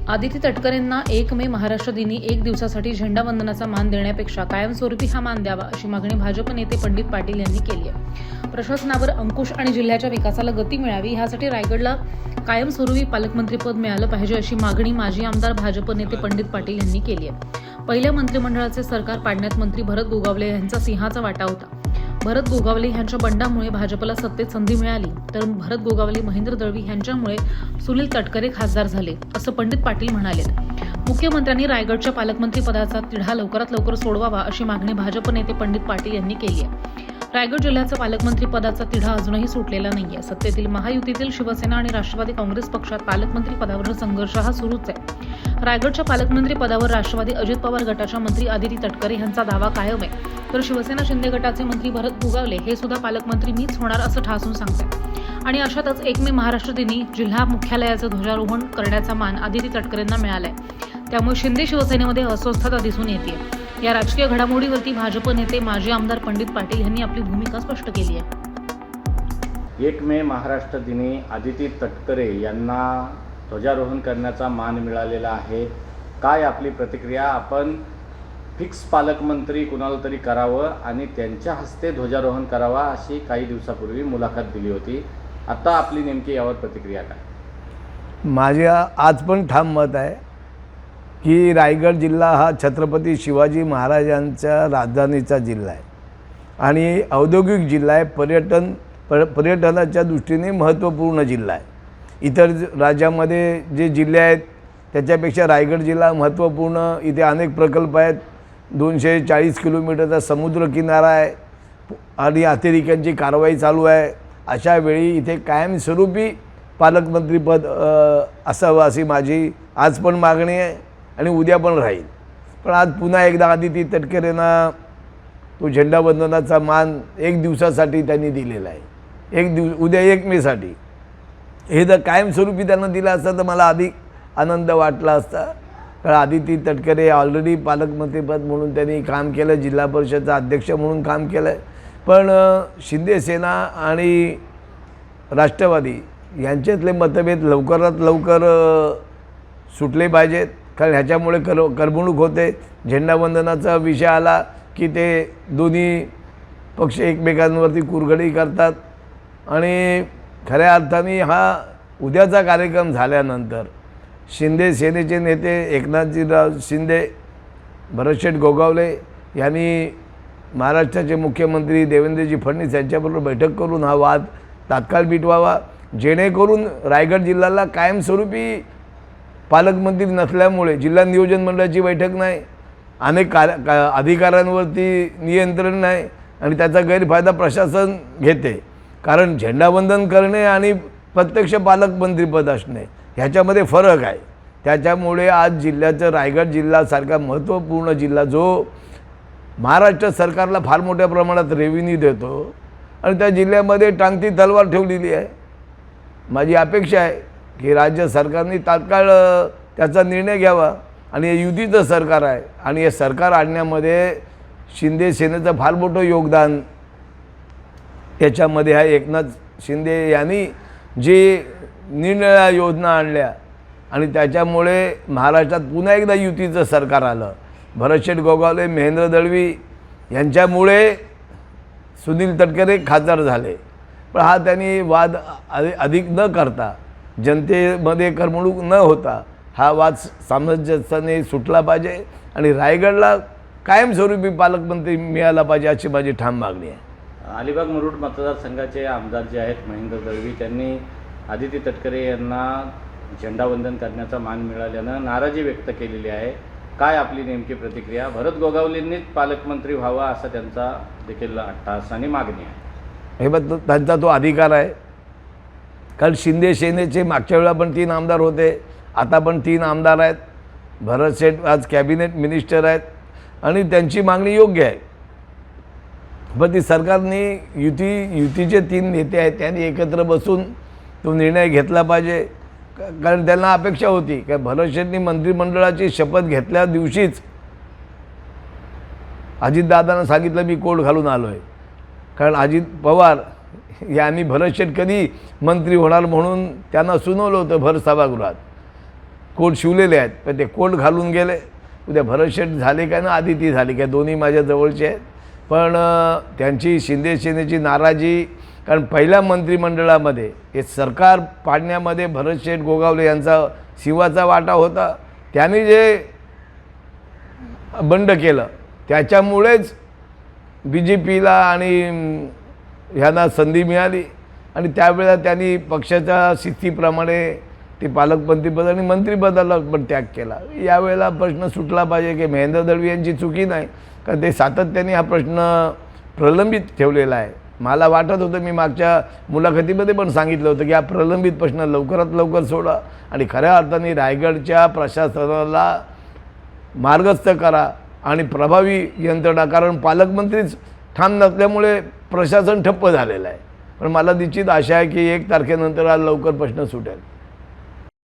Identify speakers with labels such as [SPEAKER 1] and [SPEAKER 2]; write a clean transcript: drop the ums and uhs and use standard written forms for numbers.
[SPEAKER 1] आदिती तटकरेंना 1 मे महाराष्ट्र दिनी 1 दिवसासाठी झेंडावंदनाचा मान देण्यापेक्षा कायमस्वरूपी हा मान द्यावा अशी मागणी भाजप नेते पंडित पाटील यांनी केली आहे। प्रशासनावर अंकुश आणि जिल्ह्याच्या विकासाला गती मिळावी यासाठी रायगडला कायमस्वरूपी पालकमंत्रीपद मिळालं पाहिजे अशी मागणी माजी आमदार भाजप नेते पंडित पाटील यांनी केली आहे। पहिल्या मंत्रिमंडळाचे सरकार पाडण्यात मंत्री भरत गोगावले यांचा सिंहाचा वाटा होता। भरत गोगावले यांच्या बंडामुळे भाजपला सत्तेत संधी मिळाली, तर भरत गोगावले महेंद्र दळवी यांच्यामुळे सुनील तटकरे खासदार झाले असं पंडित पाटील म्हणाले। मुख्यमंत्र्यांनी रायगडच्या पालकमंत्री पदाचा तिढा लवकरात लवकर सोडवावा अशी मागणी भाजप नेते पंडित पाटील यांनी केली आहे। रायगड जिल्ह्याचा पालकमंत्री पदाचा तिढा अजूनही सुटलेला नाहीये। सत्तेतील महायुतीतील शिवसेना आणि राष्ट्रवादी काँग्रेस पक्षात पालकमंत्री पदावर संघर्ष हा सुरूच आहे। रायगडच्या पालकमंत्री पदावर राष्ट्रवादी अजित पवार गटाच्या मंत्री आदिती तटकरे यांचा दावा कायम आहे, तर शिवसेना शिंदे गटाचे मंत्री भरत गोगावले हे सुद्धा पालकमंत्री मीच होणार असं ठासून सांगतात। आणि अशातच 1 मे महाराष्ट्र दिनी जिल्हा मुख्यालयाचं ध्वजारोहण करण्याचा मान आदिती तटकरेंना मिळालाय। त्यामुळे शिंदे शिवसेनेमध्ये अस्वस्थता दिसून येते। या राजकीय घडामोडीवरती भाजप नेते माजी आमदार पंडित पाटील यांनी आपली भूमिका स्पष्ट केली आहे।
[SPEAKER 2] 1 मे महाराष्ट्र दिनी आदिती तटकरे यांना ध्वजारोहण करण्याचा मान मिळालेला आहे। काय आपली प्रतिक्रिया? आपण फिक्स पालकमंत्री कुणाला तरी करावं आणि त्यांच्या हस्ते ध्वजारोहण करावा अशी काही दिवसापूर्वी मुलाखत दिली होती। आता आपली नेमकी यावर प्रतिक्रिया काय?
[SPEAKER 3] माझ्या आज पण ठाम मत आहे की रायगड जिल्हा हा छत्रपती शिवाजी महाराजांच्या राजधानीचा जिल्हा आहे आणि औद्योगिक जिल्हा आहे। पर्यटनाच्या दृष्टीने महत्त्वपूर्ण जिल्हा आहे। इतर राज्यामध्ये जे जिल्हे आहेत त्याच्यापेक्षा रायगड जिल्हा महत्त्वपूर्ण। इथे अनेक प्रकल्प आहेत। 240 किलोमीटरचा समुद्रकिनारा आहे आणि अतिरेक्यांची कारवाई चालू आहे। अशा वेळी इथे कायमस्वरूपी पालकमंत्रीपद असावं अशी माझी आज पण मागणी आहे आणि उद्या पण राहील। पण आज पुन्हा एकदा आदिती तटकरेंना तो झेंडावंदनाचा मान 1 दिवसासाठी त्यांनी दिलेला आहे। उद्या 1 मेसाठी हे जर कायमस्वरूपी त्यांना दिलं असतं तर मला अधिक आनंद वाटला असता। कारण आदिती तटकरे ऑलरेडी पालकमंत्रीपद म्हणून त्यांनी काम केलं, जिल्हा परिषदचा अध्यक्ष म्हणून काम केलं आहे। पण शिंदे सेना आणि राष्ट्रवादी यांच्यातले मतभेद लवकरात लवकर सुटले पाहिजेत, कारण ह्याच्यामुळे करमणूक होते। झेंडावंदनाचा विषय आला की ते दोन्ही पक्ष एकमेकांवरती कुरघडी करतात आणि खऱ्या अर्थाने हा उद्याचा कार्यक्रम झाल्यानंतर शिंदे सेनेचे नेते एकनाथजीराव शिंदे, भरतशेठ गोगावले यांनी महाराष्ट्राचे मुख्यमंत्री देवेंद्रजी फडणवीस यांच्याबरोबर बैठक करून हा वाद तात्काळ मिटवावा, जेणेकरून रायगड जिल्ह्याला कायमस्वरूपी पालकमंत्री नसल्यामुळे जिल्हा नियोजन मंडळाची बैठक नाही, अनेक अधिकाऱ्यांवरती नियंत्रण नाही आणि त्याचा गैरफायदा प्रशासन घेते। कारण झेंडावंदन करणे आणि प्रत्यक्ष पालकमंत्रीपद असणे ह्याच्यामध्ये फरक आहे। त्याच्यामुळे आज जिल्ह्याचं रायगड जिल्ह्यासारखा महत्त्वपूर्ण जिल्हा जो महाराष्ट्र सरकारला फार मोठ्या प्रमाणात रेव्हेन्यू देतो आणि त्या जिल्ह्यामध्ये टांगती तलवार ठेवलेली आहे। माझी अपेक्षा आहे की राज्य सरकारने तात्काळ त्याचा निर्णय घ्यावा आणि हे युतीचं सरकार आहे आणि हे सरकार आणण्यामध्ये शिंदे सेनेचं फार मोठं योगदान त्याच्यामध्ये आहे। एकनाथ शिंदे यांनी जे निरनिराळ्या योजना आणल्या आणि त्याच्यामुळे महाराष्ट्रात पुन्हा एकदा युतीचं सरकार आलं। भरतशेठ गोगावले, महेंद्र दळवी यांच्यामुळे सुनील तटकरे खासदार झाले। पण हा त्यांनी वाद अधिक न करता, जनतेमध्ये करमणूक न होता हा वाद सामंजस्याने सुटला पाहिजे आणि रायगडला कायमस्वरूपी पालकमंत्री मिळाला पाहिजे अशी माझी ठाम मागणी आहे।
[SPEAKER 2] अलिबाग मुरुड मतदारसंघाचे आमदार जे आहेत महेंद्र दळवी, त्यांनी आदिती तटकरे यांना झेंडावंदन करण्याचा मान मिळाल्यानं नाराजी व्यक्त केलेली आहे। काय आपली नेमकी प्रतिक्रिया? भरत गोगावलेंनीच पालकमंत्री व्हावा असा त्यांचा देखील अट्टाहास आणि मागणी आहे।
[SPEAKER 3] हे बघ, त्यांचा तो अधिकार आहे। कारण शिंदे सेनेचे मागच्या वेळा पण 3 आमदार होते, आता पण 3 आमदार आहेत। भरतशेठ आज कॅबिनेट मिनिस्टर आहेत आणि त्यांची मागणी योग्य आहे। पण ती सरकारने युतीचे 3 नेते आहेत त्यांनी एकत्र बसून तो निर्णय घेतला पाहिजे। कारण त्यांना अपेक्षा होती की भरतशेठनी मंत्रिमंडळाची शपथ घेतल्या दिवशीच अजितदादांना सांगितलं मी कोट घालून आलो आहे। कारण अजित पवार यांनी भरतशेठ कधी मंत्री होणार म्हणून त्यांना सुनावलं होतं भर सभागृहात कोट शिवलेले आहेत, पण ते कोट घालून गेले. उद्या भरत शेठ झाले काय ना आदिती झाली काय, दोन्ही माझ्या जवळचे आहेत. पण त्यांची शिंदे सेनेची नाराजी, कारण पहिल्या मंत्रिमंडळामध्ये हे सरकार पाडण्यामध्ये भरत शेठ गोगावले यांचा सिंहाचा वाटा होता. त्यांनी जे बंड केलं त्याच्यामुळेच बी जे पीला आणि ह्यांना संधी मिळाली आणि त्यावेळेला त्यांनी पक्षाच्या शिस्तीप्रमाणे ते पालकमंत्रीपद आणि मंत्रिपदाला पण त्याग केला. यावेळेला प्रश्न सुटला पाहिजे की महेंद्र दळवी यांची चुकी नाही, कारण ते सातत्याने हा प्रश्न प्रलंबित ठेवलेला आहे. मला वाटत होतं, मी मागच्या मुलाखतीमध्ये पण सांगितलं होतं की हा प्रलंबित प्रश्न लवकरात लवकर सोडा आणि खऱ्या अर्थाने रायगडच्या प्रशासनाला मार्गस्थ करा आणि प्रभावी यंत्रणा, कारण पालकमंत्रीच ठाम नसल्यामुळे प्रशासन ठप्प झालेलं आहे. पण मला निश्चित आशा आहे की 1 तारखेनंतर हा लवकर प्रश्न सुटेल.